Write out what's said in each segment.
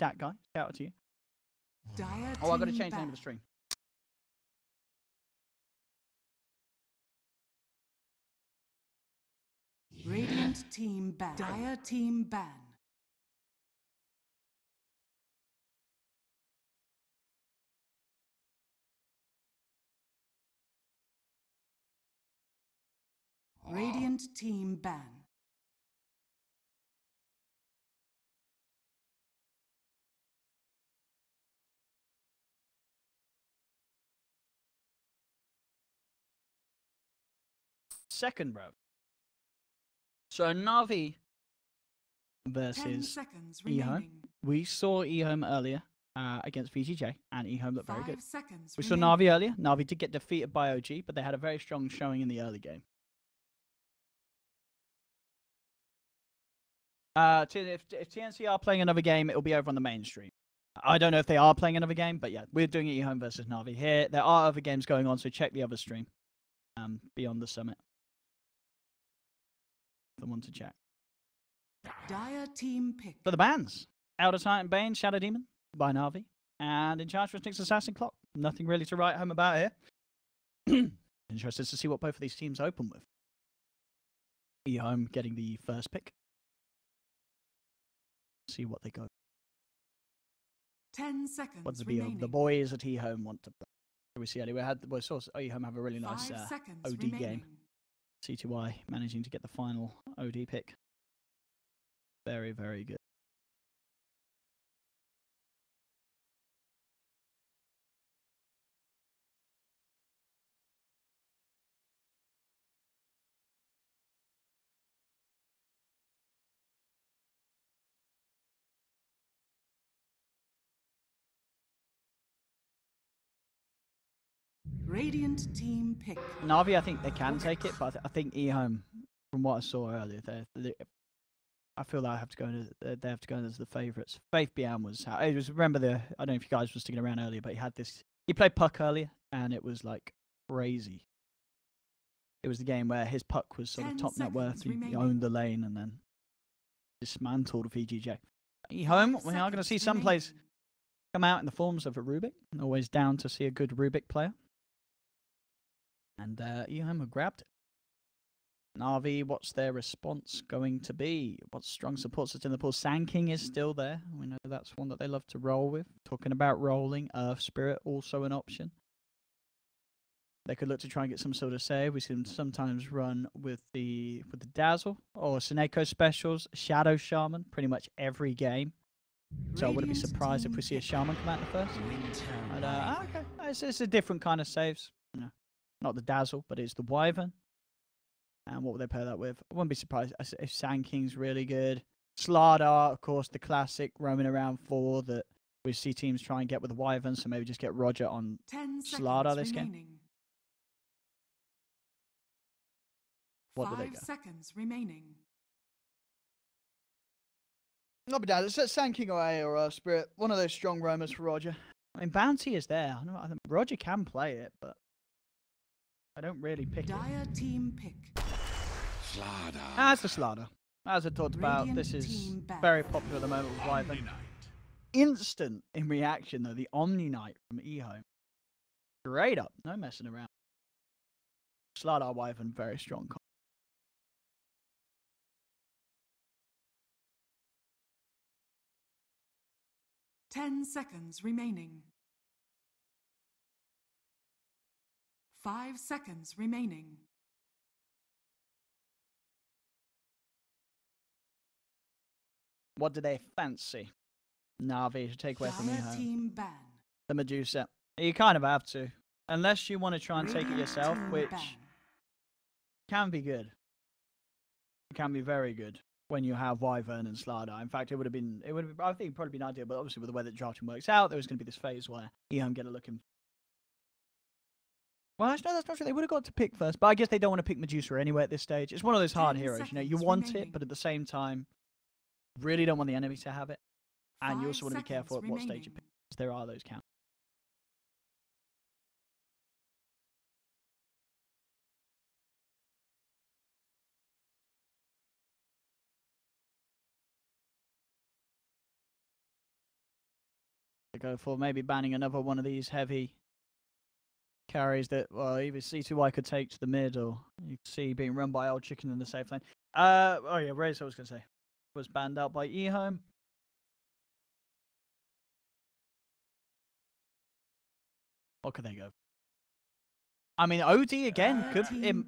Stat guy. Shout out to you. Dire Oh, I got to team change the name ban. of the stream. Radiant team ban. Dire team ban. Radiant team ban. Second, bro. So Navi 10 versus seconds EHOME. remaining. We saw EHOME earlier against VGJ, and EHOME looked very 5 good. seconds We saw remaining. Navi earlier. Navi did get defeated by OG, but they had a very strong showing in the early game. If TNC are playing another game, it'll be over on the main stream. I don't know if they are playing another game, but yeah, we're doing EHOME versus Navi here. There are other games going on, so check the other stream beyond the summit. The one to check. Dire team pick. For the bans, Elder Titan Bane, Shadow Demon by Navi, and Enchantress Nyx Assassin Clock. Nothing really to write home about here. Interested to see what both of these teams open with. EHOME getting the first pick. See what they go. 10 seconds What remaining. the boys at EHOME want to play. We see anyway. We saw EHOME have a really nice 5 seconds OD remaining. game. C2Y managing to get the final OD pick. Very, very good. Radiant team pick. Navi, I think they can take it, but I think EHOME, from what I saw earlier, I feel like they have to go in as the favourites. Faith Bian was. Remember I don't know if you guys were sticking around earlier, but he played Puck earlier, and it was like crazy. It was the game where his Puck was sort of top net worth. He owned the lane and then dismantled VGJ. EHOME, we are going to see some plays come out in the forms of a Rubik. Always down to see a good Rubik player. And EHOME have grabbed it. Navi, what's their response going to be? What strong support system in the pool? Sand King is still there. We know that's one that they love to roll with. Talking about rolling, Earth Spirit also an option. They could look to try and get some sort of save. We see them sometimes run with the Dazzle or Seneko specials, Shadow Shaman, pretty much every game. So I wouldn't be surprised if we see a Shaman come out in the first. But, okay, it's a different kind of saves. You know, not the Dazzle, but it's the Wyvern. And what would they pair that with? I wouldn't be surprised if Sand King's really good. Slardar, of course, the classic roaming around 4 that we see teams try and get with the Wyvern, so maybe just get Roger on Slardar this game. What do they go? 5 seconds remaining. Not be down. It's Sand King or Spirit. One of those strong roamers for Roger. I mean, Bounty is there. I think Roger can play it, but I don't really pick it. Dire team pick. As the Slardar. As I talked about, this is very popular at the moment with Wyvern. Instant in reaction, though, the Omni Knight from EHOME. Straight up, no messing around. Slardar Wyvern, very strong. 10 seconds remaining. 5 seconds remaining. What do they fancy? Navi to take away from EHOME. Team ban. The Medusa. You kind of have to. Unless you want to try and take it yourself, which can be good. It can be very good when you have Wyvern and Slardar. In fact, I think it'd probably been ideal, but obviously with the way that drafting works out, there was going to be this phase where EHOME get a look in. Well, actually, no, that's not true. They would have got to pick first, but I guess they don't want to pick Medusa anyway at this stage. It's one of those hard heroes, you know. You want it, but at the same time, really don't want the enemy to have it. And you also want to be careful at what stage you pick, because there are those counters. They go for maybe banning another one of these heavy carries that, well, either C2Y could take to the mid, or you can see being run by Old Chicken in the safe lane. Oh yeah, Razor, I was going to say, was banned out by EHOME. What could they go? I mean, OD again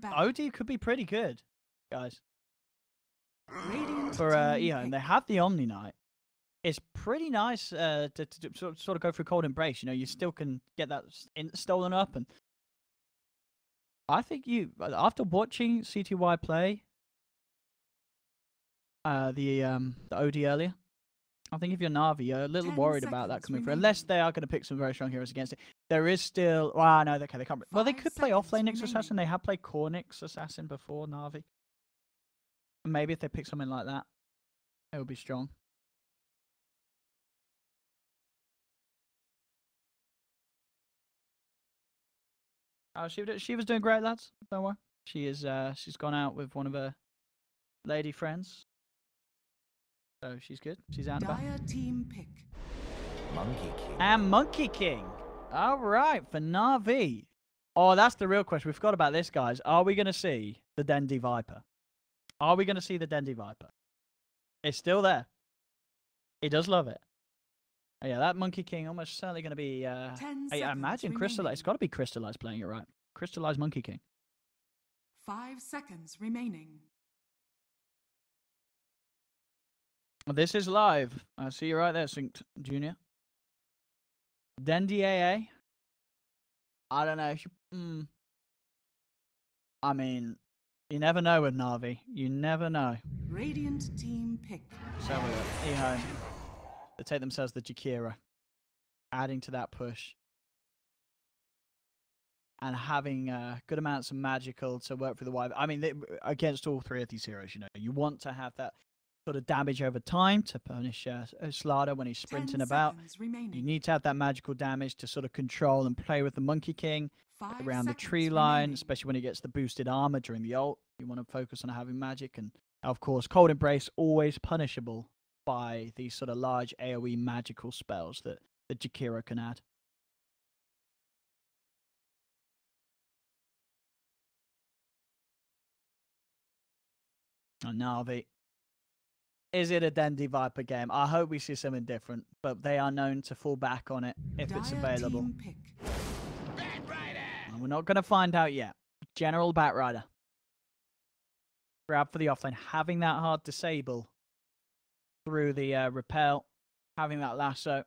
OD could be pretty good, guys. For EHOME, they have the Omni Knight. It's pretty nice to sort of go through Cold Embrace. You know, you still can get that stolen up, and I think after watching C2Y play the OD earlier, I think if you're Na'Vi, you're a little worried about that coming through, unless they are going to pick some very strong heroes against it. There is still, no, okay, they can't. Well, they could play offlane Nyx Assassin. They have played core Nyx Assassin before Na'Vi. Maybe if they pick something like that, it would be strong. Oh, she was doing great, lads. Don't worry. She's gone out with one of her lady friends. So she's good. She's out about. Team pick. Monkey King. And Monkey King. All right, for Na'Vi. Oh, that's the real question. We forgot about this, guys. Are we going to see the Dendi Viper? Are we going to see the Dendi Viper? It's still there. He does love it. Oh, yeah, that Monkey King almost certainly going to be... I imagine Crystallized. It's got to be Crystallized playing it right. Crystallized Monkey King. 5 seconds remaining. This is live. I see you right there, Synced Junior. Dendi AA. I don't know if you... I mean, you never know with Na'Vi. You never know. Radiant team pick. So EHOME. They take themselves the Jakira, adding to that push, and having good amounts of magical to work for the Wyvern. I mean, against all three of these heroes, you know, you want to have that sort of damage over time to punish Slaughter when he's sprinting about. You need to have that magical damage to sort of control and play with the Monkey King around the tree line, especially when he gets the boosted armor during the ult. You want to focus on having magic, and of course, Cold Embrace always punishable by these sort of large AoE magical spells that Jakira can add. And Na'Vi. Is it a Dendi Viper game? I hope we see something different, but they are known to fall back on it if it's available. And we're not going to find out yet. General Batrider. Grab for the offlane. Having that hard disable through the repel, having that lasso.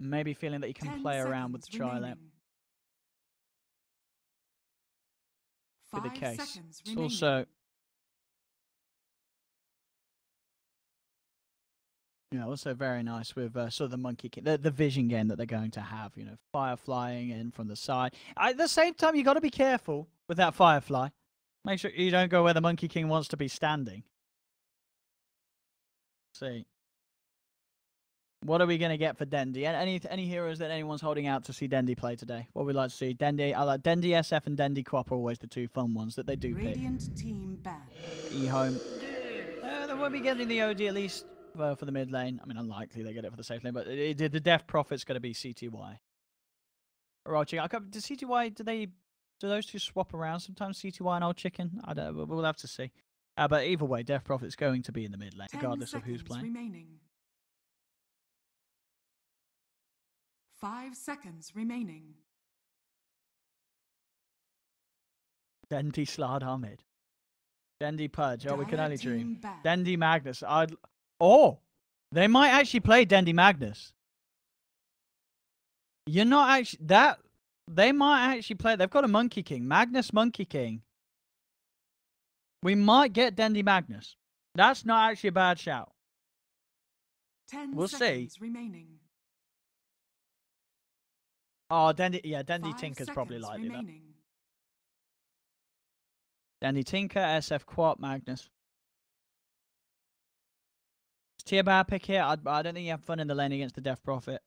Maybe feeling that you can play around with the tri-lane. Be the case. It's also, also very nice with sort of the Monkey King, the vision game that they're going to have. You know, fire flying in from the side. At the same time, you got to be careful with that firefly. Make sure you don't go where the Monkey King wants to be standing. Let's see. What are we going to get for Dendi? Any heroes that anyone's holding out to see Dendi play today? What we'd like to see? Dendi, I like Dendi SF and Dendi Co-op are always the two fun ones that they do pick. Radiant team back. EHOME. They won't be getting the OD at least for the mid lane. I mean, unlikely they get it for the safe lane, but the Def Prophet's going to be CTY. Old Chicken. Does CTY, do those two swap around sometimes, CTY and Old Chicken? I don't know. We'll have to see. But either way, Def Prophet's going to be in the mid lane, regardless of who's playing. Remaining. 5 seconds remaining. Dendi Slardar mid. Dendi Pudge. Oh, we can only dream. Dendi Magnus. They might actually play Dendi Magnus. You're not actually that. They might actually play. They've got a Monkey King. Magnus Monkey King. We might get Dendi Magnus. That's not actually a bad shout. 10 we'll see. Remaining. Oh, Dendi Tinker's probably likely that. Dendi Tinker, SF Quat, Magnus. Is Tia bad pick here? I don't think you have fun in the lane against the Def Prophet.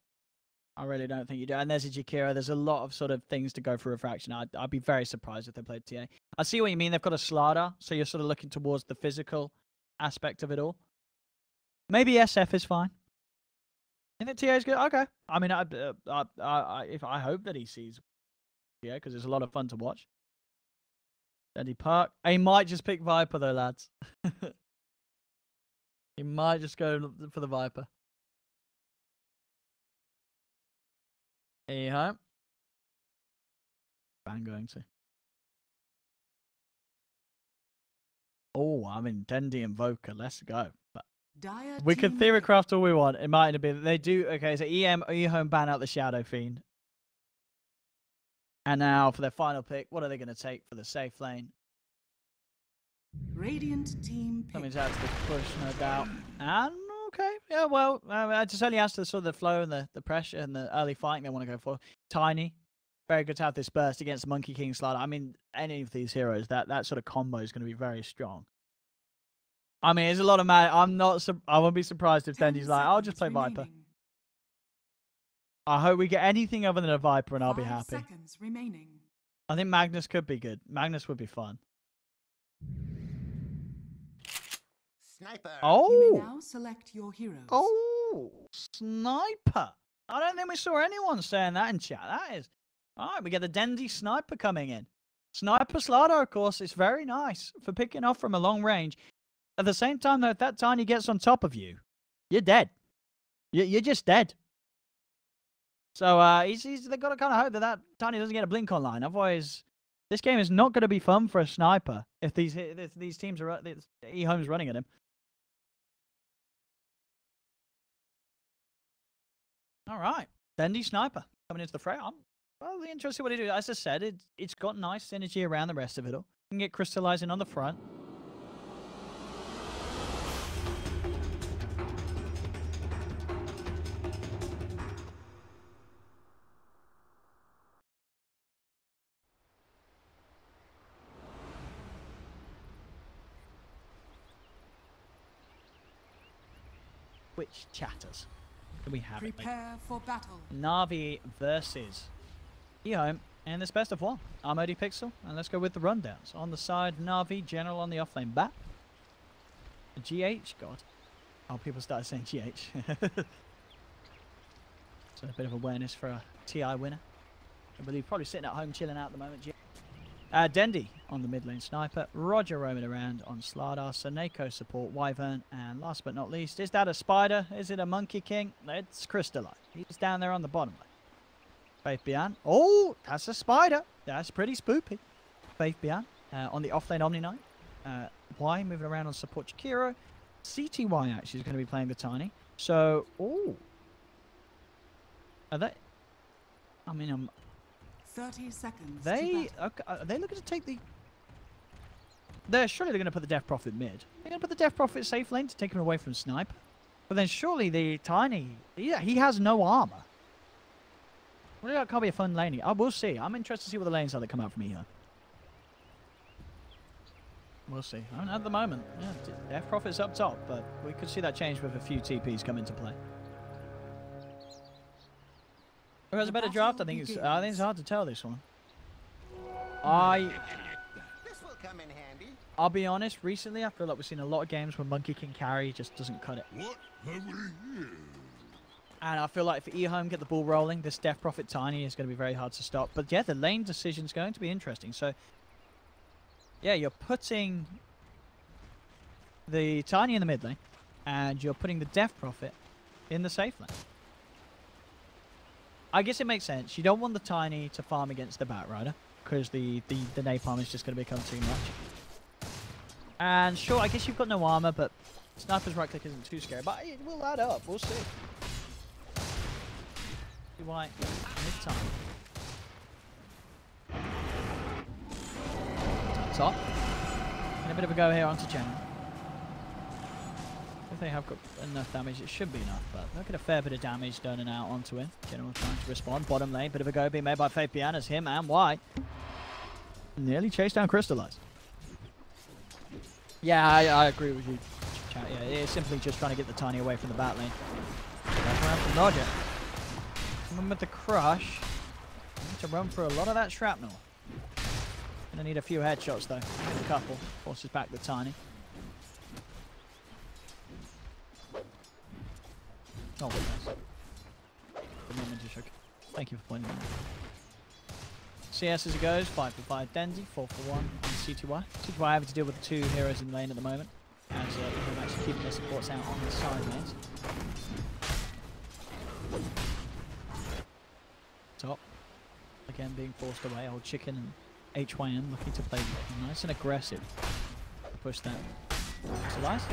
I really don't think you do. And there's a Jakira. There's a lot of sort of things to go for refraction. I'd be very surprised if they played TA. I see what you mean. They've got a Slaughter, so you're sort of looking towards the physical aspect of it all. Maybe SF is fine. You think TA is good? Okay. I mean, I hope that he sees TA because it's a lot of fun to watch. Eddie Park. He might just pick Viper though, lads. He might just go for the Viper. EHOME. I'm going to. Oh, I mean, Dendi and Voka. Let's go. But we can theorycraft all we want. It might have been. They do. Okay, so EHOME ban out the Shadow Fiend. And now for their final pick, what are they going to take for the safe lane? Radiant team pick. Something's out to the push, no doubt. And okay, yeah, well, it just only has to sort of the flow and the pressure and the early fighting they want to go for. Tiny, very good to have this burst against Monkey King Slider. I mean, any of these heroes, that sort of combo is going to be very strong. I mean, there's a lot of I won't be surprised if Dendi's like, I'll just play Viper. I hope we get anything other than a Viper and I'll be happy. 5 seconds remaining. I think Magnus could be good. Magnus would be fun. Sniper. Oh! You may now select your heroes. Oh! Sniper! I don't think we saw anyone saying that in chat. That is... Alright, we get the Dendi Sniper coming in. Sniper Slider, of course, is very nice for picking off from a long range. At the same time, though, if that Tiny gets on top of you, you're dead. You're just dead. So they've got to kind of hope that Tiny doesn't get a blink online. Otherwise, this game is not going to be fun for a sniper if these teams are EHOME's running at him. All right, Dendi Sniper coming into the fray. I'm really interested what he do. As I said, it's got nice synergy around the rest of it all. You can get crystallizing on the front. Which chatters do we have? Prepare for battle. Na'Vi versus EHOME, and it's best of one. I'm OD Pixel, and let's go with the rundowns. On the side, Na'Vi, General on the offlane bat. GH, God. Oh, people started saying GH. So a bit of awareness for a TI winner. I believe probably sitting at home chilling out at the moment. Dendi on the mid lane sniper, Roger roaming around on Slardar, Soneko support, Wyvern, and last but not least, is that a spider? Is it a Monkey King? It's Crystalline. He's down there on the bottom lane. Faith Bian. Oh, that's a spider. That's pretty spoopy. Faith Bian on the offlane Omni Knight. Y moving around on support Chikiro. CTY actually is going to be playing the Tiny. So, oh. Are they? I mean, 30 seconds. Are they looking to take the... Surely they're going to put the Death Prophet mid. They're going to put the Death Prophet safe lane to take him away from Sniper. But then surely the Tiny... Yeah, he has no armor. Well, that can't be a fun laning. We'll see. I'm interested to see what the lanes are that come out from here. We'll see. I mean, at the moment, yeah, Death Prophet's up top, but we could see that change with a few TPs come into play. Who has a better draft? I think it's hard to tell this one. This will come in handy. I'll be honest, recently I feel like we've seen a lot of games where Monkey King carry just doesn't cut it. What have we here? And I feel like if EHOME get the ball rolling, this Death Prophet Tiny is going to be very hard to stop. But yeah, the lane decision is going to be interesting. So yeah, you're putting the Tiny in the mid lane, and you're putting the Death Prophet in the safe lane. I guess it makes sense. You don't want the Tiny to farm against the Batrider, because the napalm is just going to become too much. And sure, I guess you've got no armor, but Sniper's right click isn't too scary. But it will add up. We'll see. White mid-time. Top. And a bit of a go here onto General. If they have got enough damage, it should be enough, but look at a fair bit of damage done and out onto him. General trying to respond. Bottom lane, bit of a go being made by Faith Bian as him and Y nearly chased down Crystallize. Yeah, I agree with you, chat. Yeah, it's simply just trying to get the Tiny away from the bat lane. Back around from Roger. Coming with the crush. Need to run through a lot of that shrapnel. Gonna need a few headshots though. A couple. Forces back the Tiny. Oh, nice. Thank you for pointing that out. CS as it goes, 5 for 5 Dendy, 4 for 1 on CTY. CTY having to deal with the 2 heroes in the lane at the moment, as they're actually keeping their supports out on the side lanes. Top, again being forced away. Old Chicken and HYM looking to play nice and aggressive to push that. Slice,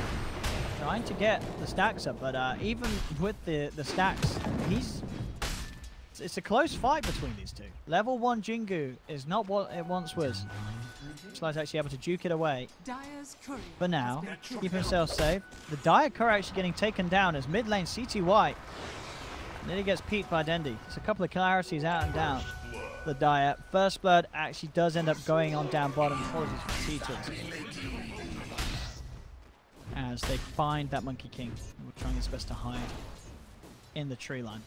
trying to get the stacks up, but even with the stacks, it's a close fight between these two. Level 1 Jingu is not what it once was. Slice actually able to juke it away for now, keep himself safe. The Dire Courier actually getting taken down as mid lane CTY nearly gets peeked by Dendy. There's a couple of clarities out and down. The Dire First Blood actually does end up going on down bottom. Apologies for T-Tools. As they find that Monkey King. We're trying his best to hide in the tree line.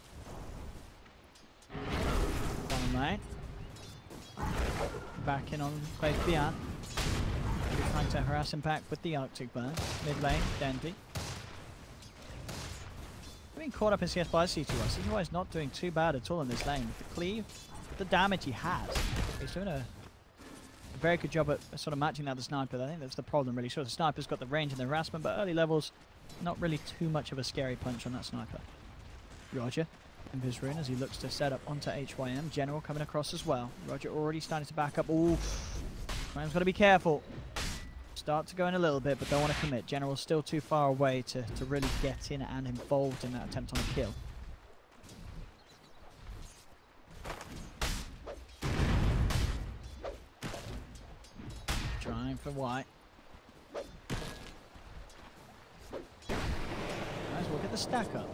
Bottom lane. Back in on Faith Beyond. Trying to harass him back with the Arctic Burn. Mid lane, Dendy. Being caught up in CS by CTY. CTY is not doing too bad at all in this lane. With the cleave, the damage he has, he's doing a very good job at sort of matching out the sniper. I think that's the problem really. Sure, the sniper's got the range and the harassment, but early levels, not really too much of a scary punch on that sniper. Roger in his rune as he looks to set up onto HYM. General coming across as well. Roger already starting to back up. Ooh, HYM's got to be careful. Start to go in a little bit, but don't want to commit. General's still too far away to really get in and involved in that attempt on a kill. Trying for white. Guys, we'll get the stack up.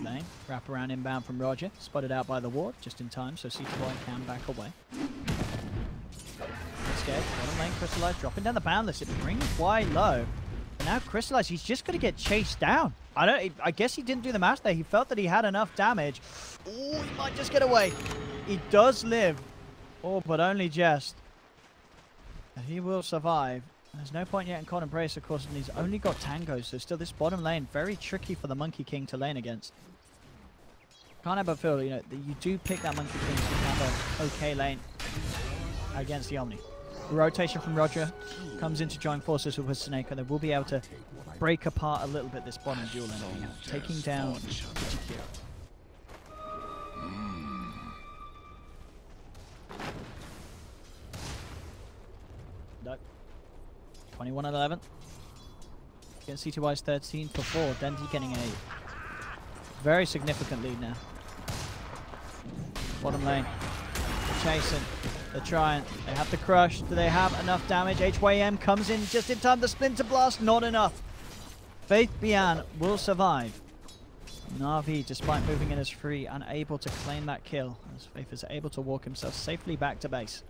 Lane, wrap around inbound from Roger. Spotted out by the ward just in time, so CTY can back away. Scared. Bottom lane, Crystallize dropping down the boundless. It brings Y low. And now Crystallize, he's just going to get chased down. I guess he didn't do the math there. He felt that he had enough damage. Ooh, he might just get away. He does live. Oh, but only just. And he will survive. There's no point yet in Cod and Brace, of course, and he's only got tangos, so still this bottom lane very tricky for the Monkey King to lane against. Can't ever feel, you know, that you do pick that Monkey King so you have an okay lane against the Omni. Rotation from Roger comes in to join forces with Snake, and they will be able to break apart a little bit this bottom duel lane, taking down Vincere. Nope. 21-11. Against CTY's 13 for 4. Dendy getting a very significant lead now. Bottom lane. They're chasing. They're trying. They have the crush. Do they have enough damage? HYM comes in just in time. The Splinter Blast, not enough. Faith Bian will survive. Na'Vi, despite moving in as free, unable to claim that kill, as Faith is able to walk himself safely back to base.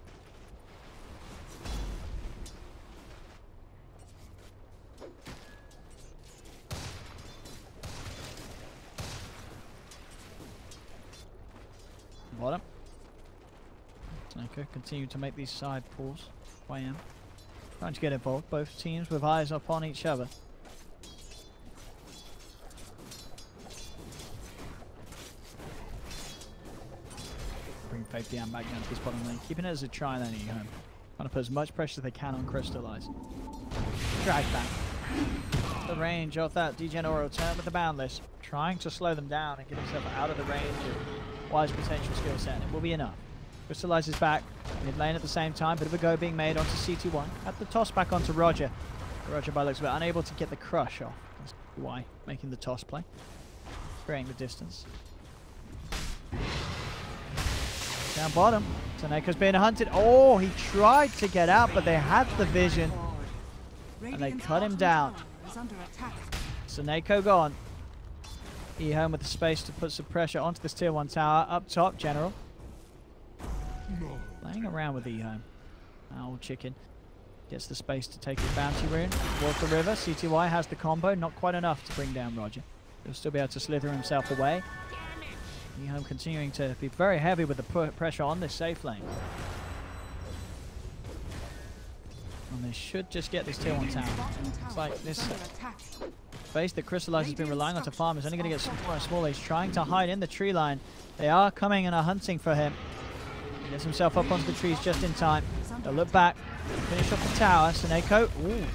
Bottom. Okay, continue to make these side pulls. YM trying to get involved. Both teams with eyes upon each other. Bring Faith Bian back down to this bottom lane, keeping it as a try lane. Trying to put as much pressure as they can on Crystallize. Drag back. The range of that Degen Oro turn with the Boundless, trying to slow them down and get himself out of the range of Wise potential skill set. And it will be enough. Crystallize is back, mid lane at the same time. Bit of a go being made onto CT1. At the toss back onto Roger. Roger by looks of it unable to get the crush off. That's why making the toss play, creating the distance. Down bottom, Taneko's being hunted. Oh, he tried to get out, but they had the vision and they cut him down. Taneko gone. EHOME with the space to put some pressure onto this tier 1 tower. Up top, General. Playing around with EHOME. Old Chicken gets the space to take his bounty rune. Walk the river. CTY has the combo. Not quite enough to bring down Roger. He'll still be able to slither himself away. EHOME continuing to be very heavy with the pressure on this safe lane. And they should just get this tier 1 tower. It's like this base that Crystallize has been relying on to farm is only going to get smaller and smaller. He's trying to hide in the tree line. They are coming and are hunting for him. He gets himself up onto the trees just in time. They'll look back, finish off the tower. Seneko, ooh,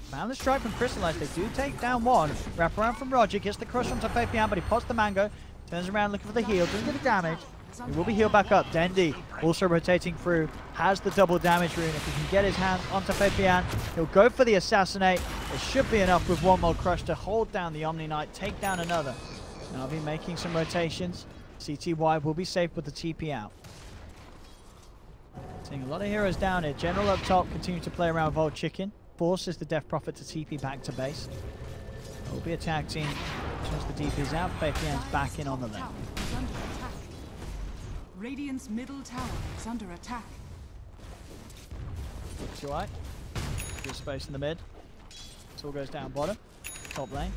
found the strike from Crystallize. They do take down one. Wrap around from Roger, gets the crush onto Fabian, but he pots the mango. Turns around looking for the heal, doesn't get the damage. He will be healed back up. Dendi also rotating through, has the double damage rune. If he can get his hands onto Fabian, he'll go for the assassinate. It should be enough with one more crush to hold down the Omni Knight, take down another. Na'Vi making some rotations. CTY will be safe with the TP out. Seeing a lot of heroes down here. General up top, continue to play around with Old Chicken. Forces the Death Prophet to TP back to base. It will be a tag team. Once the DP's out, Fabian's back in on the lane. Radiant's middle tower is under attack. Looks alright. Good space in the mid. This all goes down bottom. Top lane.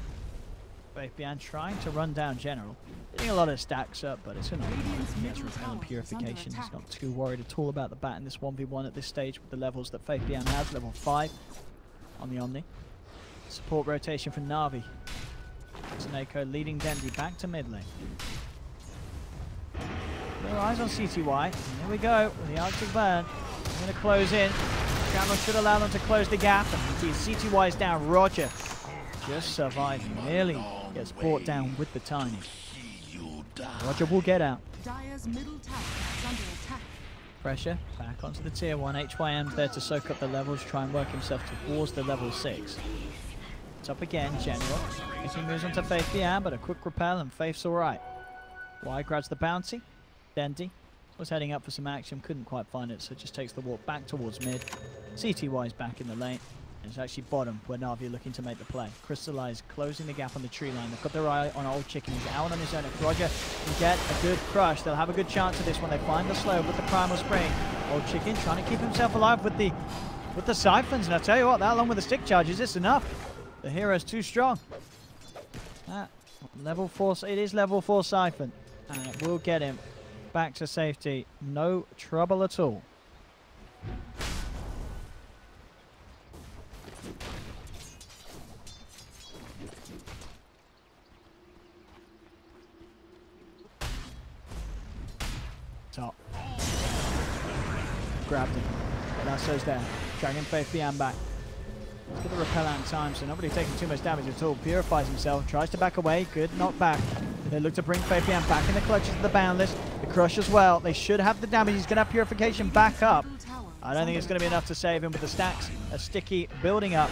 Fabian trying to run down General. Getting a lot of stacks up, but it's enough. He has repel and purification. He's not too worried at all about the bat in this 1v1 at this stage with the levels that Fabian has. Level 5 on the Omni. Support rotation from Na'Vi. Seneko leading Dendi back to mid lane. Their eyes on CTY. And here we go with the Arctic Burn. I'm going to close in. Scramble should allow them to close the gap. And indeed, CTY is down. Roger just surviving. Nearly gets brought down with the Tiny. Roger will get out. Dire's middle tower is under attack. Pressure back onto the tier 1. HYM's there to soak up the levels, try and work himself towards the level 6. It's up again, General. Making moves onto Faith Bian, but a quick repel and Faith's alright. Y grabs the bounty. Dendi was heading up for some action, couldn't quite find it, so just takes the walk back towards mid. CTY's back in the lane. And it's actually bottom where Na'Vi are looking to make the play. Crystallize closing the gap on the tree line. They've got their eye on Old Chicken. He's out on his own. If Roger can get a good crush, they'll have a good chance of this when they find the slow with the Primal Spring. Old Chicken trying to keep himself alive with the siphons. And I'll tell you what, that along with the stick charges, it's enough. The hero's too strong. Level 4, it is level 4 siphon. And it will get him back to safety. No trouble at all. Top. Grabbed him. Lasso's there. Dragging Faith Bian back. Let's get the repel out in time, so nobody taking too much damage at all. Purifies himself, tries to back away. Good knockback. They look to bring Faith Bian back in the clutches of the Boundless. The crush as well. They should have the damage. He's going to have purification back up. I don't think it's going to be enough to save him with the stacks. A sticky building up.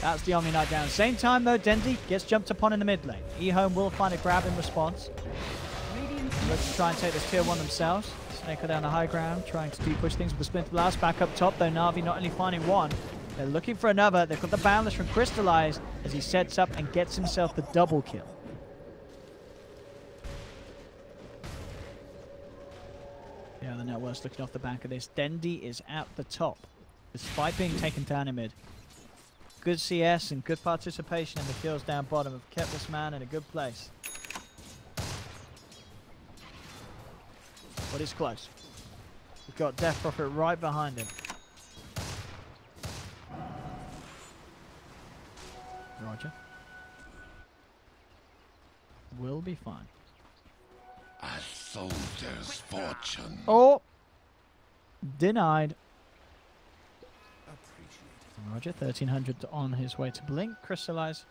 That's the Omni Knight down. Same time though, Dendi gets jumped upon in the mid lane. EHOME will find a grab in response. Look to try and take this tier 1 themselves. Snake down the high ground, trying to push things with the Splinter Blast. Back up top though, Na'Vi not only finding one, they're looking for another. They've got the Boundless from Crystallize as he sets up and gets himself the double kill. Yeah, the network's looking off the back of this. Dendi is at the top, despite being taken down in mid. Good CS and good participation in the kills down bottom have kept this man in a good place. But it's close. We've got Death Prophet right behind him. Roger. Will be fine. A soldier's fortune. Oh! Denied. Roger, 1300 on his way to Blink. Crystallize.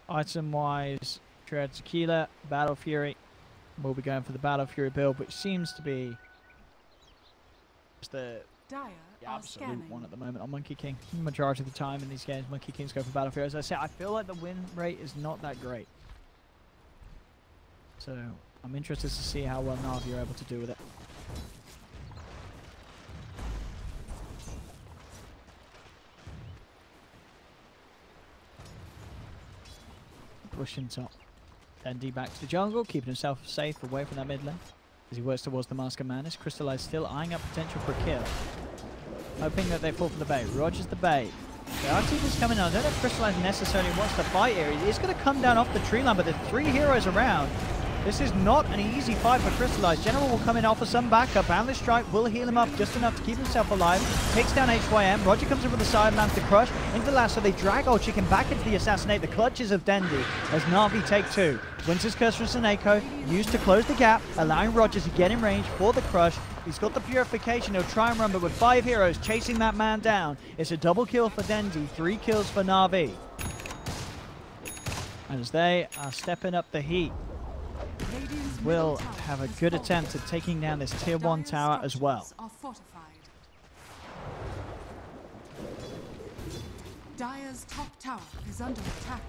Item-wise, Tread Tequila, Battle Fury. We'll be going for the Battle Fury build, which seems to be the absolute one at the moment on Monkey King. Majority of the time in these games, Monkey Kings go for Battle Fury. As I say, I feel like the win rate is not that great. So I'm interested to see how well Na'Vi are able to do with it. Pushing top. Dendi back to the jungle, keeping himself safe away from that mid lane. As he works towards the Mask of Madness, Crystallize still eyeing up potential for a kill. Hoping that they fall for the bait. Roger's the bait. The RT is coming on. I don't know if Crystallize necessarily wants to fight here. He's going to come down off the tree line, but there's 3 heroes around. This is not an easy fight for Crystallize. General will come in, offer some backup. Boundless Strike will heal him up just enough to keep himself alive. Takes down HYM. Roger comes in with the side mount to crush. Into the lasso, they drag Old Chicken back into the assassinate. The clutches of Dendi as Na'Vi take 2. Winter's Curse from Seneko used to close the gap, allowing Roger to get in range for the crush. He's got the purification. He'll try and run, but with 5 heroes chasing that man down, it's a double kill for Dendi, 3 kills for Na'Vi. As they are stepping up the heat, will have a good attempt at taking down this tier 1 tower as well. Dire's top tower is under attack.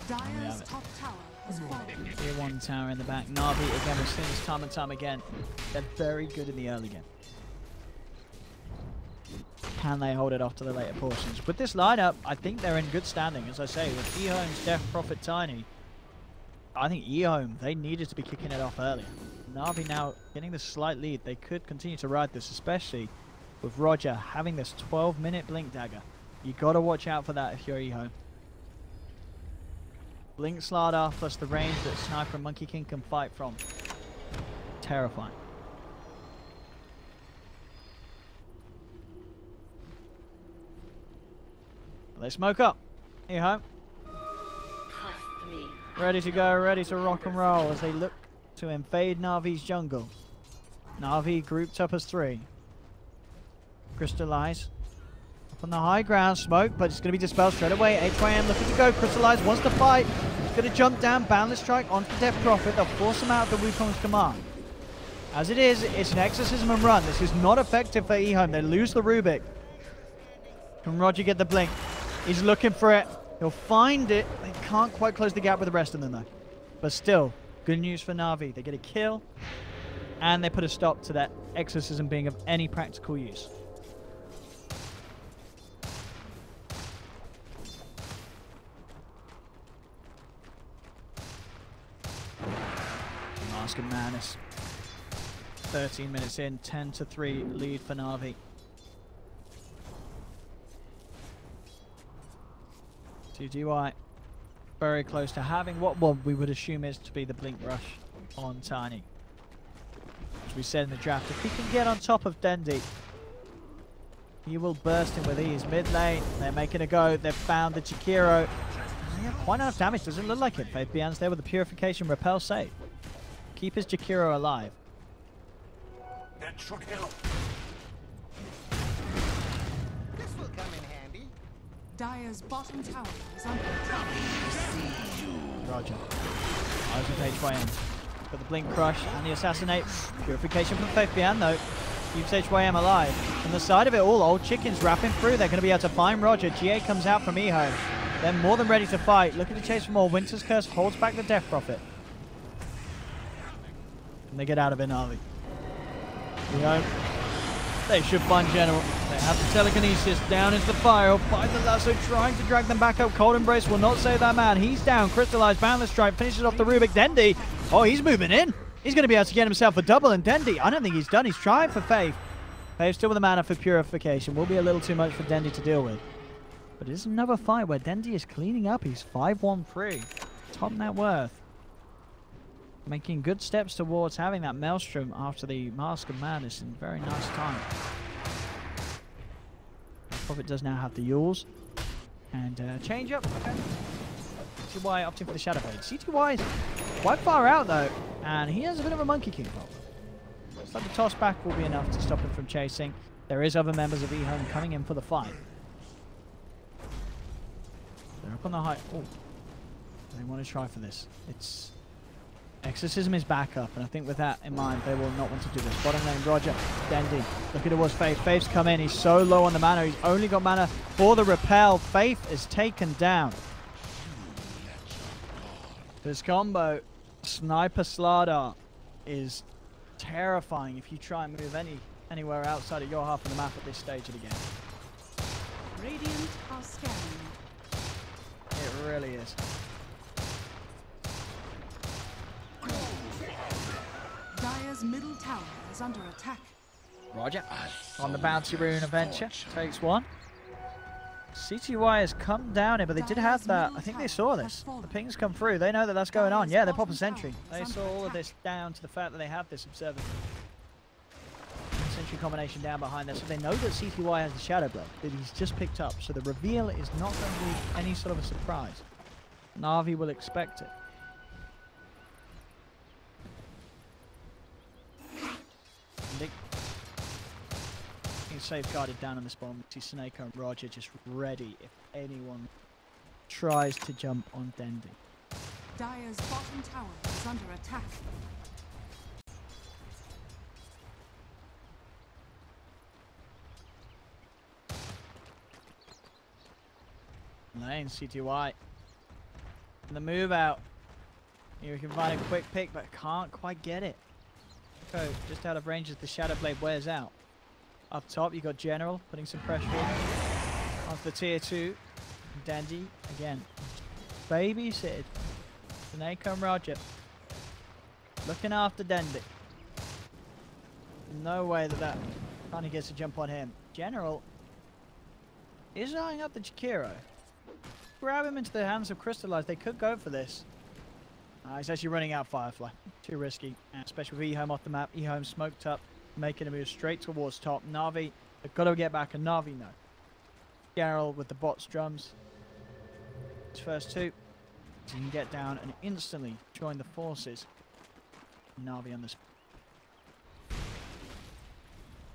Dire's top tower has fallen. Tier 1 tower in the back. Na'Vi, again, we've seen this time and time again. They're very good in the early game. Can they hold it off to the later portions? With this lineup, I think they're in good standing. As I say, with EHOME's Death Prophet Tiny, I think EHOME, they needed to be kicking it off earlier. Na'Vi now getting the slight lead. They could continue to ride this, especially with Roger having this 12-minute Blink Dagger. You got to watch out for that if you're EHOME. Blink Slardar plus the range that Sniper and Monkey King can fight from. Terrifying. They smoke up. EHOME. Ready to go, ready to rock and roll as they look to invade Na'Vi's jungle. Na'Vi grouped up as 3. Crystallize. Up on the high ground, smoke, but it's going to be dispelled straight away. HYM looking to go. Crystallize wants to fight. He's going to jump down. Boundless Strike onto the Death Prophet. They'll force him out of the Wukong's command. As it is, it's an exorcism and run. This is not effective for EHOME. They lose the Rubik. Can Roger get the blink? He's looking for it. He'll find it. They can't quite close the gap with the rest of them, though. But still, good news for Na'Vi. They get a kill, and they put a stop to that exorcism being of any practical use. Mask of Madness. 13 minutes in, 10-3 lead for Na'Vi. TGY very close to having what we would assume is to be the Blink Rush on Tiny. As we said in the draft, if he can get on top of Dendi, he will burst in with ease. Mid lane, they're making a go. They've found the Chikiro. Yeah, quite enough damage, doesn't look like it. Faith Beyond's there with the Purification Repel save. Keep his Chikiro alive. That should help. This will come in handy. Dire's bottom tower is under attack. Roger. Eyes with HYM. Got the Blink Crush and the Assassinate. Purification from Faith Beyond, though. Keeps HYM alive. From the side of it all, Old Chicken's wrapping through. They're going to be able to find Roger. GA comes out from EHOME. They're more than ready to fight. Looking to chase for more. Winter's Curse holds back the Death Prophet. And they get out of it, Na'Vi. EHOME. They should find General. They have the telekinesis. Down into the fire. Find the lasso, trying to drag them back up. Cold Embrace will not save that man. He's down. Crystallized. Boundless Strike finishes off the Rubik. Dendi. Oh, he's moving in. He's going to be able to get himself a double. And Dendi, I don't think he's done. He's trying for Faith. Faith still with the mana for Purification. Will be a little too much for Dendi to deal with. But it is another fight where Dendi is cleaning up. He's 5-1-3. Top net worth. Making good steps towards having that Maelstrom after the Mask of Madness in very nice time. Prophet does now have the Yules. And change up. Okay. CTY opting for the Shadow Blade. CTY is quite far out though. And he has a bit of a Monkey King problem. Looks like the toss back will be enough to stop him from chasing. There is other members of EHOME coming in for the fight. They're up on the high. Oh. They want to try for this. It's Exorcism is back up, and I think with that in mind, they will not want to do this. Bottom lane, Roger, Dendi. Look at it was Faith. Faith's come in. He's so low on the mana. He's only got mana for the repel. Faith is taken down. This combo, Sniper Slardar, is terrifying if you try and move anywhere outside of your half of the map at this stage of the game. Radiant are scanning. It really is. Dire's middle tower is under attack. Roger on the bounty rune adventure takes one. CTY has come down here, but they did have that. I think they saw this. The pings come through. They know that that's going on. Yeah, they pop a sentry. They saw all of this down to the fact that they have this observatory. Sentry combination down behind there. So they know that CTY has the Shadow Blade that he's just picked up. So the reveal is not going to be any sort of a surprise. Na'Vi will expect it. He's safeguarded down on this bomb. See Snake and Roger just ready if anyone tries to jump on Dendi. Dire's bottom tower is under attack. Lane, CTY. And the move out. Here we can find a quick pick, but can't quite get it. So just out of range as the Shadow Blade wears out. Up top, you got General putting some pressure onto the tier 2. Dendi again. Babysitted. Snake and Roger. Looking after Dendi. No way that kind of gets a jump on him. General is eyeing up the Jakiro. Grab him into the hands of Crystallize. They could go for this. He's actually running out Firefly. Too risky. Especially with EHOME off the map. EHOME smoked up. Making a move straight towards top. Na'Vi, they've got to get back, and Na'Vi no. General with the bots drums. His first two. So you can get down and instantly join the forces. Na'Vi on this.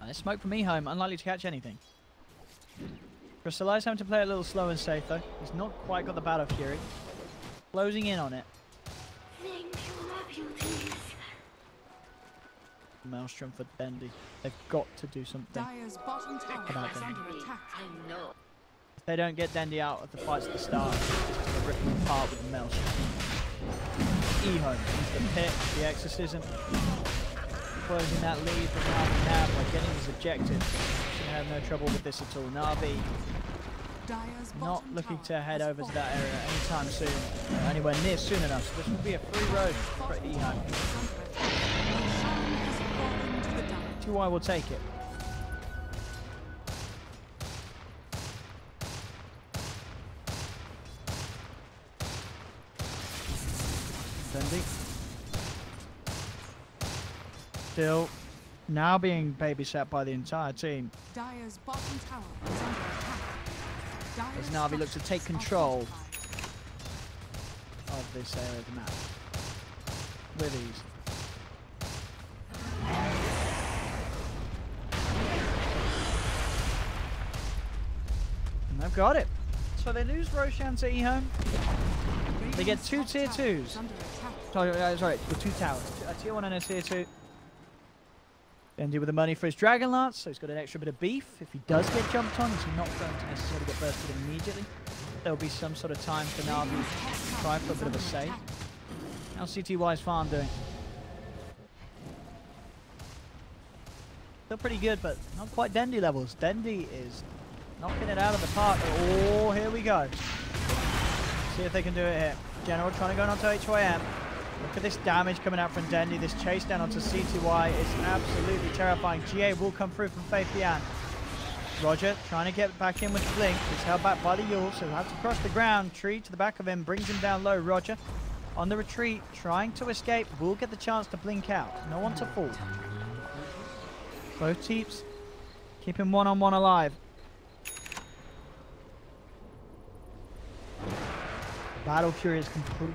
This smoke from EHOME, unlikely to catch anything. Crystallize having to play a little slow and safe though. He's not quite got the Battle Fury. Closing in on it. Maelstrom for Dendi. They've got to do something Dire's bottom tower about is Dendi. under attack. If they don't get Dendi out of the fights at the start, it's just going to rip them apart with the Maelstrom. EHOME into the pit, the exorcism. Closing that lead for now by getting his objective. Should have no trouble with this at all. Na'Vi not looking to head over to that area anytime soon. Anywhere near soon enough. So this will be a free road for EHOME. CTY will take it. Dendi. Still now being babysat by the entire team. Dire's bottom tower is under attack. As Na'Vi looks to take control of this area of the map with ease. And they've got it. So they lose Roshan to EHOME. They get two tier 2s. Sorry, with 2 towers. A tier 1 and a tier 2. Dendi with the money for his Dragon Lance, so he's got an extra bit of beef. If he does get jumped on, he's not going to necessarily get bursted immediately. There'll be some sort of time for Na'Vi to try for a bit of a save. How's CTY's farm doing? Still pretty good, but not quite Dendi levels. Dendi is knocking it out of the park. Oh, here we go. See if they can do it here. General trying to go onto HYM. Look at this damage coming out from Dendi. This chase down onto CTY is absolutely terrifying. GA will come through from Faith Bian. Roger trying to get back in with the blink. He's held back by the Yule, so he'll have to cross the ground. Tree to the back of him, brings him down low. Roger on the retreat, trying to escape. Will get the chance to blink out. No one to fall. Both teams keeping one-on-one alive. Battle Fury is complete.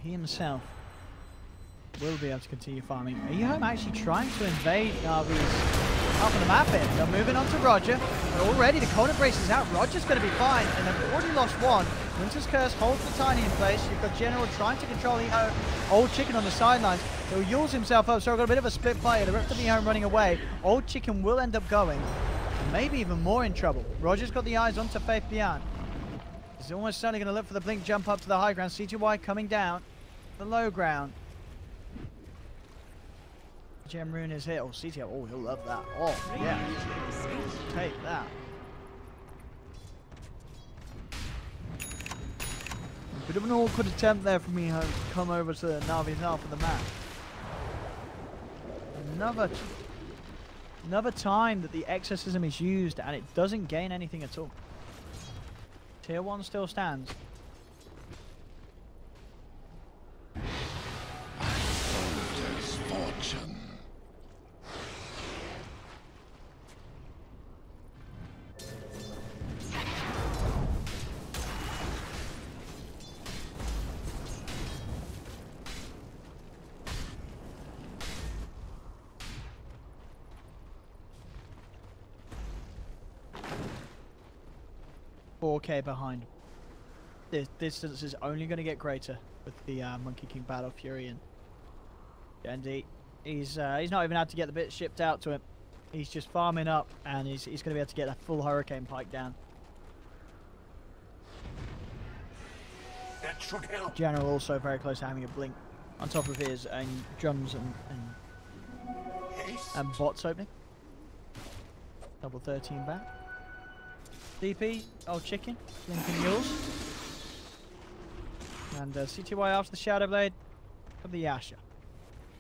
He himself will be able to continue farming. EHOME actually trying to invade Na'Vi's up on the map here. They're moving on to Roger. But already the Conan Brace is out. Roger's going to be fine, and they've already lost one. Winter's Curse holds the Tiny in place. You've got General trying to control EHOME. Old Chicken on the sidelines. He'll Yules himself up, so we've got a bit of a split fire. The rest of EHOME running away. Old Chicken will end up going. Maybe even more in trouble. Roger's got the eyes onto Faith Bian. He's almost certainly going to look for the blink jump up to the high ground. CTY coming down the low ground. Gem Rune is here. Oh, CTY. Oh, he'll love that. Oh, yeah. Take that. Bit of an awkward attempt there from EHOME to come over to Navi's half of the map. Another time that the exorcism is used and it doesn't gain anything at all. Tier 1 still stands. Soldier's fortune. $4K behind. This distance is only going to get greater with the Monkey King Battle Fury and Andy. He's not even had to get the bit shipped out to him. He's just farming up, and he's going to be able to get a full Hurricane Pike down. That should help. General also very close to having a blink on top of his drums and bots opening. Double 13 back. DP, old chicken, linking yours. And CTY after the Shadow Blade of the Yasha.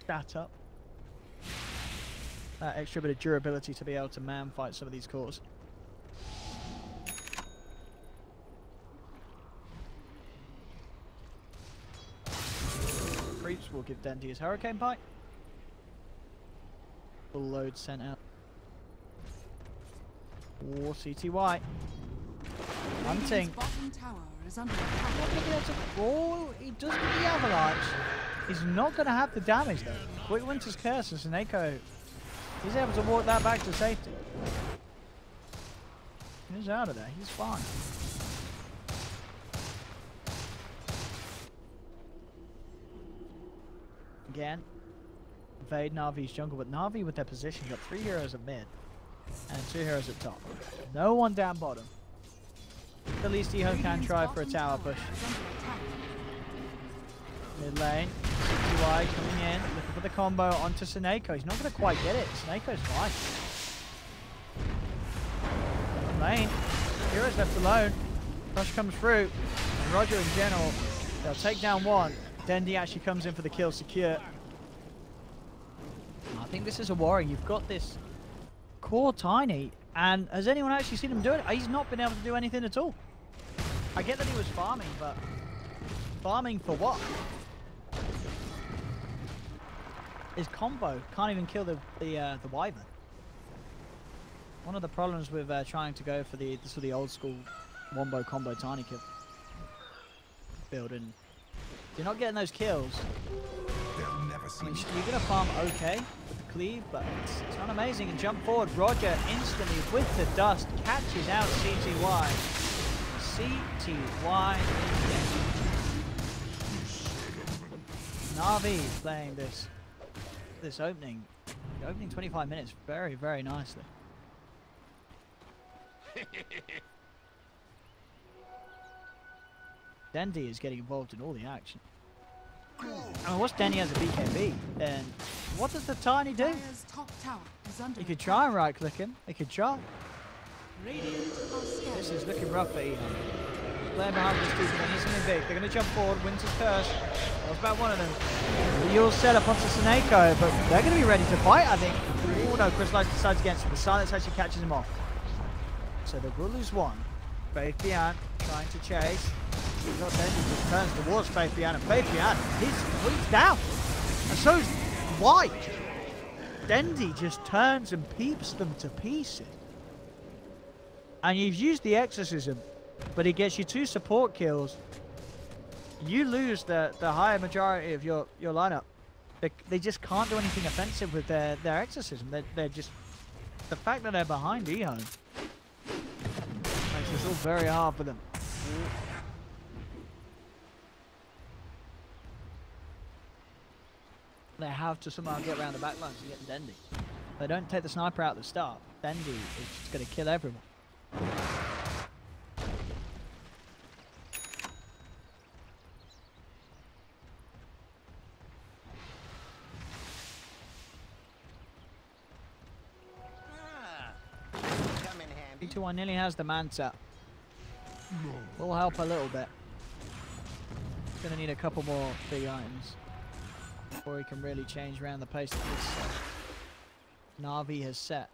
Stat up. That extra bit of durability to be able to man fight some of these cores. Creeps will give Dendy his Hurricane Pike. Full load sent out. Or CTY. Hunting. Bottom tower is under attack. Oh, he does get the avalanche. He's not going to have the damage though. Quick Winter's Curse and Seneko. He's able to walk that back to safety. He's out of there. He's fine. Again. Invade Navi's jungle, but Navi with their position got 3 heroes at mid and 2 heroes at top. No one down bottom. At least EHOME can try for a tower push. Mid lane, CTY coming in, looking for the combo onto Seneko. He's not going to quite get it. Seneko's fine. Lane, heroes left alone. Rush comes through, and Roger in general, they'll take down one. Dendy actually comes in for the kill secure. I think this is a worry. You've got this core Tiny, and has anyone actually seen him do it? He's not been able to do anything at all. I get that he was farming, but farming for what? His combo can't even kill the Wyvern. One of the problems with trying to go for the sort of the old school wombo combo Tiny kill build, and if you're not getting those kills, They'll never see me. you're going to farm okay with the cleave, but it's not amazing. And jump forward, Roger instantly with the dust catches out CTY. CTY. Navi playing this opening 25 minutes very, very nicely. Dendy is getting involved in all the action. I mean, what's Dendy as a BKB? Then what does the Tiny do? Dire's top tower is under He could attack. try and right click him. He could try. Radiant are scared. This is looking rough for EHOME. Playing behind this dude, they need something big. They're going to jump forward. Winter's Curse. That was about one of them. You'll set up onto Seneko, but they're going to be ready to fight, I think. Oh no, Crystallize decides against him. The silence actually catches him off. So they will lose one. Faith Bian trying to chase. He's got Dendy, just turns towards Faith Bian, and Faith Bian, he's down. And so's White. Dendy just turns and peeps them to pieces. And you've used the Exorcism, but he gets you 2 support kills. You lose the higher majority of your lineup. They just can't do anything offensive with their Exorcism. They're just, the fact that they're behind EHOME makes this all very hard for them. They have to somehow get around the backlines to get Dendy. If they don't take the sniper out at the start, Dendy is just going to kill everyone. Come in handy. B21 nearly has the Manta. Will help a little bit. Gonna need a couple more big items before he can really change around the pace that this Na'Vi has set.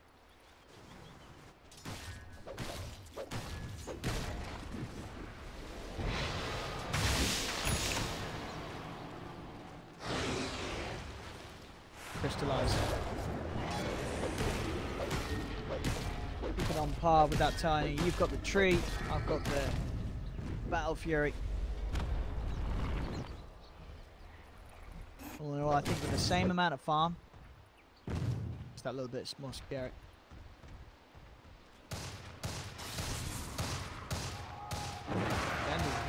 Crystallize. Keep it on par with that Tiny. You've got the tree, I've got the Battle Fury. All in all, I think with the same amount of farm, it's that little bit more scary.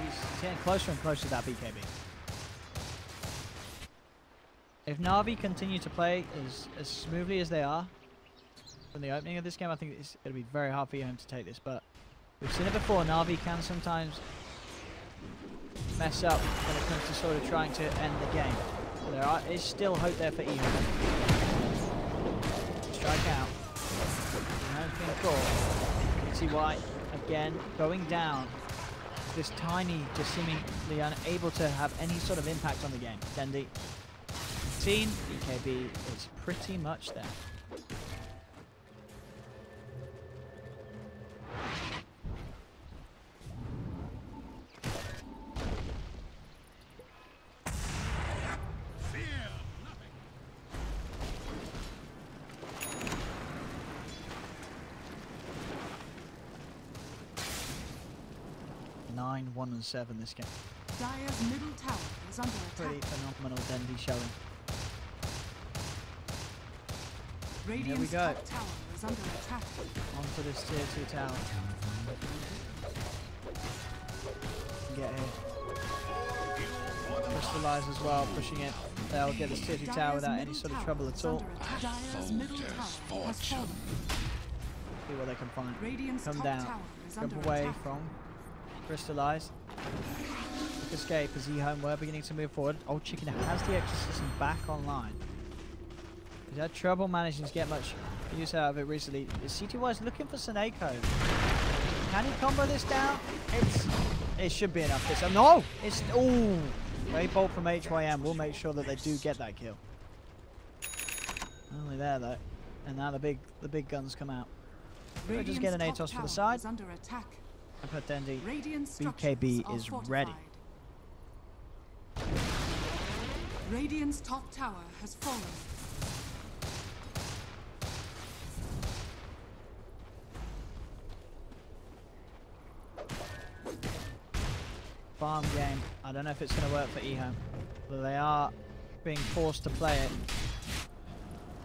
He's getting closer and closer to that BKB. If Na'Vi continue to play as smoothly as they are from the opening of this game, I think it's going to be very hard for EHOME to take this. But we've seen it before. Na'Vi can sometimes mess up when it comes to sort of trying to end the game. There is still hope there for EHOME. Strike out. EHOME's being caught. You can see why, again, going down. This Tiny just seemingly unable to have any sort of impact on the game. Dendi. BKB is pretty much there. Fear nothing. 9, 1, and 7 this game. Dire's middle tower is under Pretty attack. phenomenal Dendi showing. Radiant's we go. top tower is under attack. Onto this tier 2 tower. Get here. Crystallize as well, pushing it. They'll get this tier 2 tower without any sort of trouble at all. Dire's middle tower has fallen. See what they can find. Radiant's Come top down. tower is Jump under away attack. from Crystallize. Quick escape as EHOME were beginning to move forward. Old Chicken has the exorcism back online. He's had trouble managing to get much use out of it recently. Is CTY's looking for Seneko? Can he combo this down? It should be enough this time. No! It's ooh! Great bolt from HYM will make sure that they do get that kill. Only there though. And now the big guns come out. We'll just get an Natus for the side. Under attack. And put Dendi. Radiant BKB structures is are ready. fortified. Radiant's top tower has fallen. Farm game. I don't know if it's going to work for EHOME, but they are being forced to play it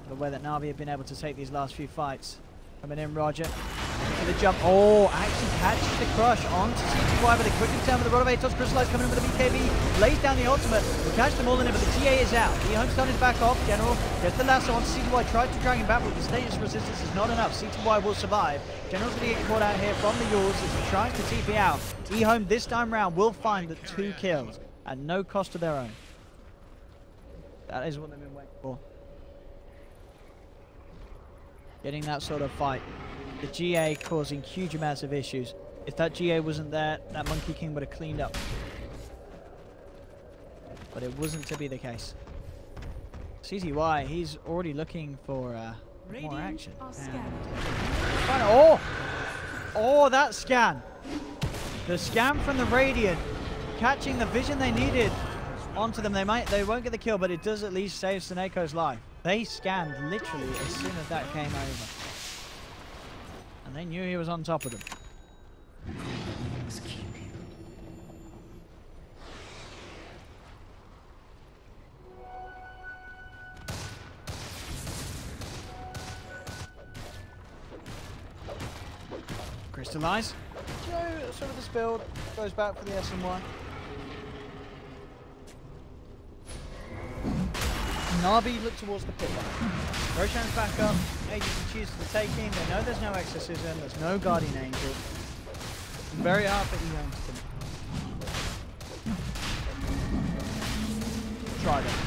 the way that Na'Vi have been able to take these last few fights. Coming in, Roger. For the jump. Oh, actually catches the crush onto CTY, but they quickly turn with the rod of Atos. Crystallize coming in with the BKB. Lays down the ultimate. Will catch them all in it, but the GA is out. EHOME starting to back off. General gets the lasso onto CTY. Tries to drag him back, but the status resistance is not enough. CTY will survive. General's going to get caught out here from the Yules as he tries to TP out. EHOME this time round will find the 2 kills at no cost of their own. That is what they've been waiting for. Getting that sort of fight. The GA causing huge amounts of issues. If that GA wasn't there, that Monkey King would have cleaned up. But it wasn't to be the case. CTY, he's already looking for more action. Oh, that scan. The scan from the Radiant, catching the vision they needed onto them. They won't get the kill, but it does at least save Seneco's life. They scanned literally as soon as that came over. And they knew he was on top of them. Crystallize. Sort of this build goes back for the SMY. Na'Vi look towards the pit lane. Roshan's back up. Agency chooses the taking. They know there's no exorcism. There's no guardian angel. Very hard for EHOME to finish. Try them.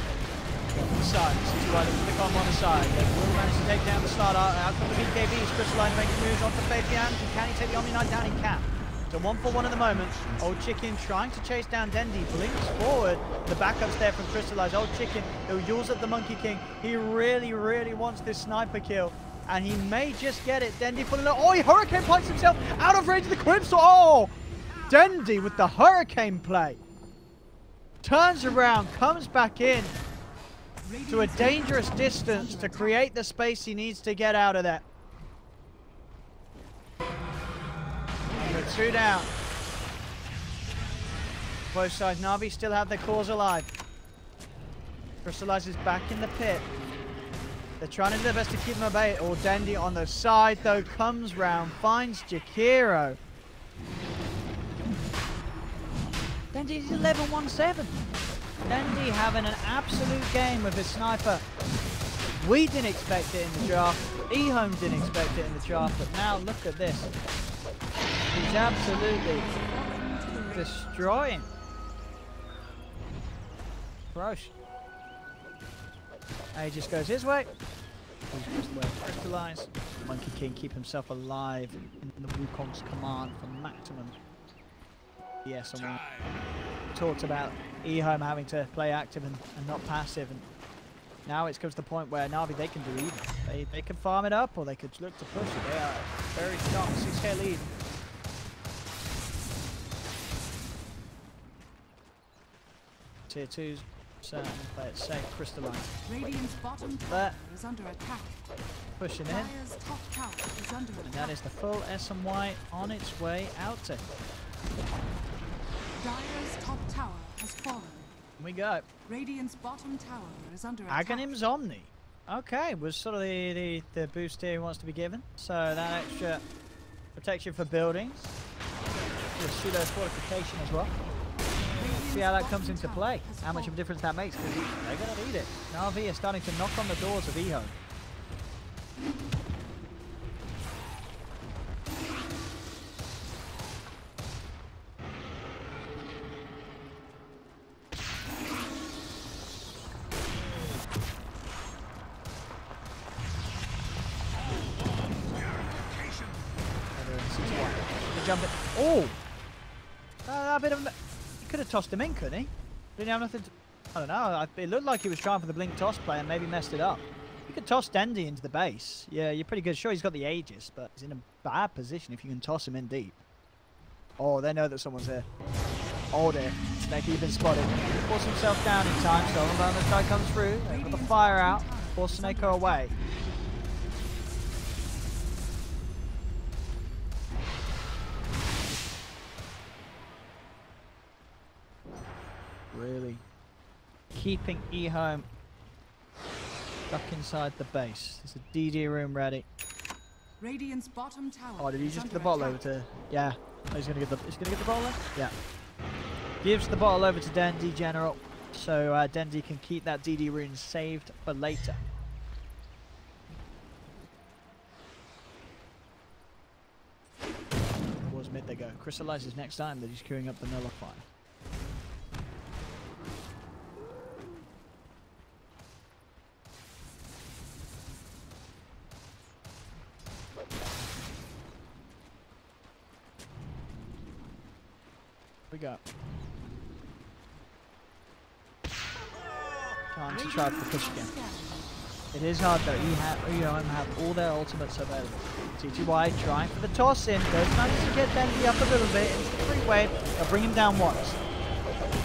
Side. CTY looks to pick on one side. They will manage to take down the starter. Out from the BKB. Crystalline making moves onto Fabian. Can he take the Omni Knight down? He can. So 1-for-1 at the moment. Old Chicken trying to chase down Dendy. Blinks forward. The backup's there from Crystallize. Old Chicken, who yells at the Monkey King. He really, really wants this sniper kill. And he may just get it. Dendy pulling it. Oh, he Hurricane punches himself out of range of the Crimson. Oh! Dendy with the Hurricane play. Turns around, comes back in to a dangerous distance to create the space he needs to get out of there. Number 2 down. Both sides. Na'Vi still have their cause alive. Crystallize is back in the pit. They're trying to do their best to keep him at bay. Or Dendy on the side, though, comes round, finds Jakiro. Dendy's 11-1-7. Dendy having an absolute game with his sniper. We didn't expect it in the draft. EHOME didn't expect it in the draft, but now look at this. He's absolutely destroying. Gross. He just goes his way. He's just well crystallized. Monkey King keep himself alive in the Wukong's command for maximum. Yes, someone talked about EHOME having to play active and not passive, and now it's comes to the point where Na'Vi, they can do either. They can farm it up or they could look to push it. They are very strong 6k lead. Tier 2's certainly play it safe, crystalline. Radiant's bottom tower is under attack. Pushing in. Dire's top tower is under attack. And that is the full SMY on its way out to. Dire's top tower has fallen. We go. Radiant's bottom tower is under attack. Aghanim's Omni. Okay, was sort of the boost here he wants to be given. So that extra protection for buildings. The pseudo fortification as well. See how that comes into play. How much of a difference that makes, because they're going to need it. Na'Vi are starting to knock on the doors of EHOME. Jump it. Oh! A bit of... He could have tossed him in, couldn't he? Didn't have nothing to... I don't know. It looked like he was trying for the blink toss play and maybe messed it up. You could toss Dendy into the base. Yeah, you're pretty good. Sure, he's got the Aegis, but he's in a bad position if you can toss him in deep. Oh, they know that someone's here. Oh dear. Snake, you've been spotted. Force himself down in time, so when this guy comes through, they put the fire out, force Snako away. Really keeping EHOME stuck inside the base. There's a DD room ready. Radiant's bottom tower. Oh, did he just give the bottle over to? Yeah. Oh, he's gonna get the bottle over? Yeah. Gives the bottle over to Dendy General, so Dendy can keep that DD rune saved for later. Towards mid they go. Crystallizes next time that he's queuing up the nullify. We go. Time to try for push again. It is hard though. EHOME have all their ultimates available. TTY trying for the toss in. Does manage to get Dendy up a little bit into the free wave. They'll bring him down once.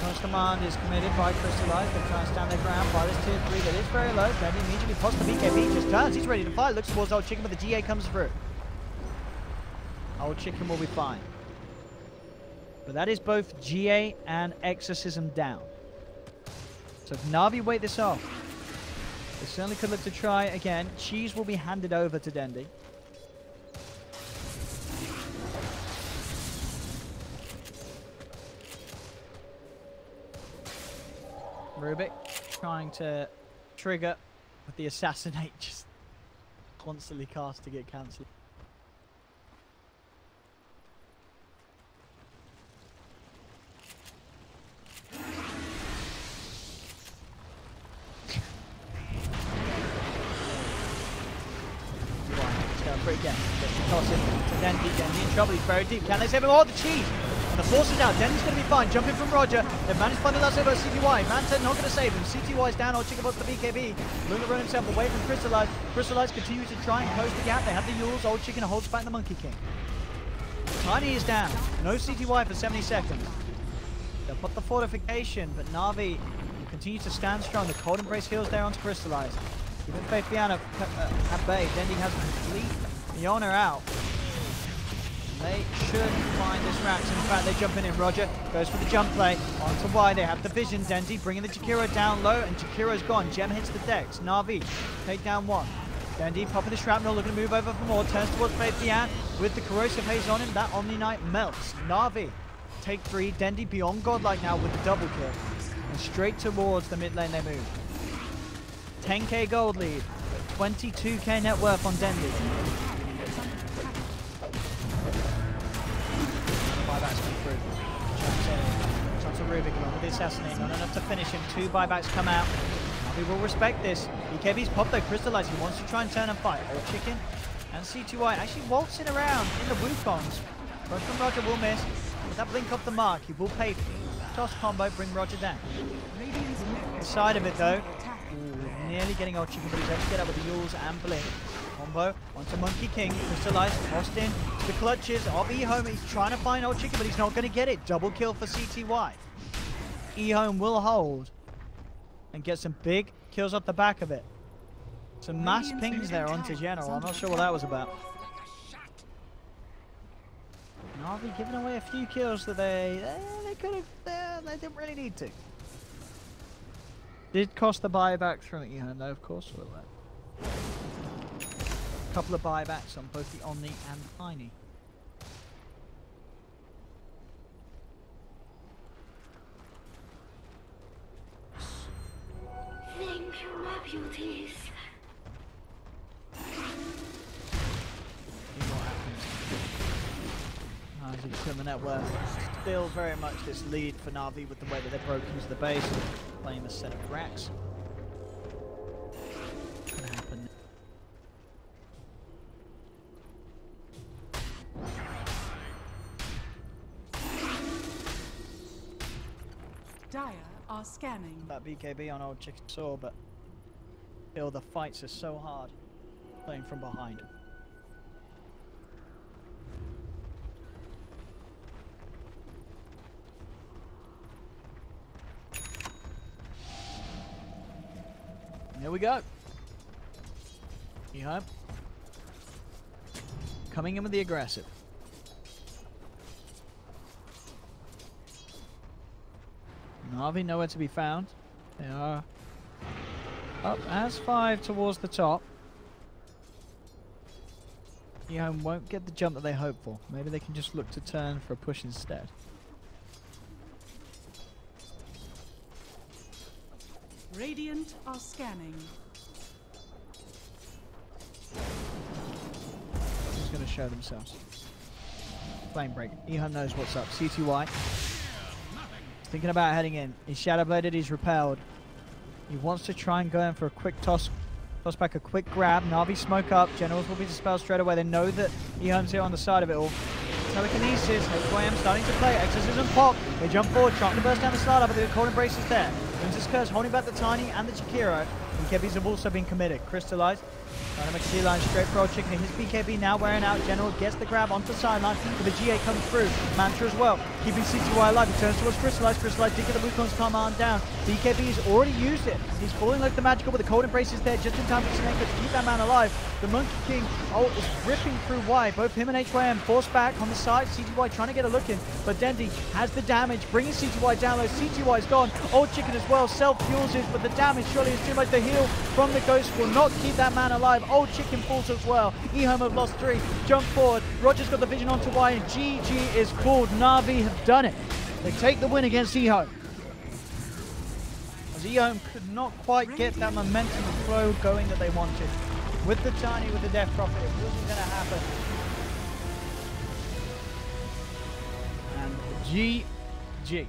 First command is committed by Crystallize. They're trying to stand their ground by this tier 3 that is very low. Dendy immediately pops the BKB, just turns. He's ready to fire. Looks towards Old Chicken, but the GA comes through. Old Chicken will be fine. But that is both GA and Exorcism down. So if Na'Vi wait this off, they certainly could look to try again. Cheese will be handed over to Dendy. Rubik trying to trigger with the assassinate, just constantly casting it, cancelled. again. Gets the toss in to Dendy. Dendy in trouble. He's very deep. Can they save him? Oh, the cheese! And the force is out. Dendy's going to be fine. Jumping from Roger. They've managed to find the last over CTY. Manta not going to save him. CTY's down. Old Chicken the BKB. Looking to run himself away from Crystallize. Crystallize continues to try and close the gap. They have the Yules. Old Chicken holds back the Monkey King. Tiny is down. No CTY for 70 seconds. They'll put the fortification, but Na'Vi will continue to stand strong. The Cold Embrace heals there onto Crystallize. Even Faith Piano at bay. Dendy has complete Iona out. They should find this Rax. In fact, they're jumping in. Roger goes for the jump play. Onto Y. They have the vision. Dendy bringing the Jakiro down low, and Jakiro's gone. Gem hits the decks. Na'Vi take down one. Dendy popping the shrapnel, looking to move over for more. Turns towards Faith Piano with the corrosive haze on him. That Omni Knight melts. Na'Vi take 3. Dendy beyond godlike now with the double kill. And straight towards the mid lane they move. 10k gold lead. 22k net worth on Dendy. Buybacks come through. Shots of Rubik along with the assassinate. Not enough to finish him. 2 buybacks come out. We will respect this. BKB's popped though. Crystallize. He wants to try and turn and fight. Old Chicken and CTY actually waltzing around in the Wukongs. Rush from Roger will miss. With that blink off the mark, he will pay for it. Toss combo, bring Roger down. The side of it though. Ooh, nearly getting Old Chicken, but he's able to get up with the Yules and blink. Combo onto Monkey King. Crystallize, tossed in. The clutches of EHOME. He's trying to find Old Chicken, but he's not going to get it. Double kill for CTY. EHOME will hold and get some big kills off the back of it. Some mass pings there onto General. I'm not sure what that was about. Na'Vi giving away a few kills that they could have, they didn't really need to. Did cost the buybacks from EHOME though, of course. A couple of buybacks on both the Omni and Tiny. Thank you, my beauties. The net worth. Still very much this lead for Na'Vi with the way that they broke into the base, playing the set of racks. What's gonna happen? Dire are scanning. That BKB on Old Chicken saw, but still the fights are so hard playing from behind. Here we go. EHOME coming in with the aggressive. Na'Vi nowhere to be found. They are up as 5 towards the top. EHOME won't get the jump that they hope for. Maybe they can just look to turn for a push instead. Radiant are scanning. Who's going to show themselves? Flame break. EHOME knows what's up. CTY. He's thinking about heading in. He's shadowbladed. He's repelled. He wants to try and go in for a quick toss. Toss back a quick grab. Na'Vi smoke up. Generals will be dispelled straight away. They know that EHOME's here on the side of it all. Telekinesis. HYM starting to play. Exorcism pop. They jump forward. Trying to burst down the side, but the Cold Embrace is there. Princess Curse holding back the Tiny and the Jakiro. BKBs have also been committed. Crystallize. Trying to make a D-line straight for Old Chicken. His BKB now wearing out. General gets the grab onto the sideline. But the GA comes through. Manta as well. Keeping CTY alive. He turns towards Crystallize. Crystallize did get the Wukong's command down. BKB's already used it. He's falling like the magical, but the Cold Embrace is there just in time for Snake to keep that man alive. The Monkey King is ripping through Y. Both him and HYM forced back on the side. CTY trying to get a look in. But Dendy has the damage. Bringing CTY down low. CTY's gone. Old Chicken as well. Self-fuels it, but the damage surely is too much. The heal from the Ghost will not keep that man alive. Old Chicken falls as well. EHOME have lost 3. Jump forward. Roger's got the vision onto Y, and GG is called. Na'Vi have done it. They take the win against EHOME. As EHOME could not quite get that momentum and flow going that they wanted. With the Tiny, with the Death Prophet, it wasn't going to happen. And GG.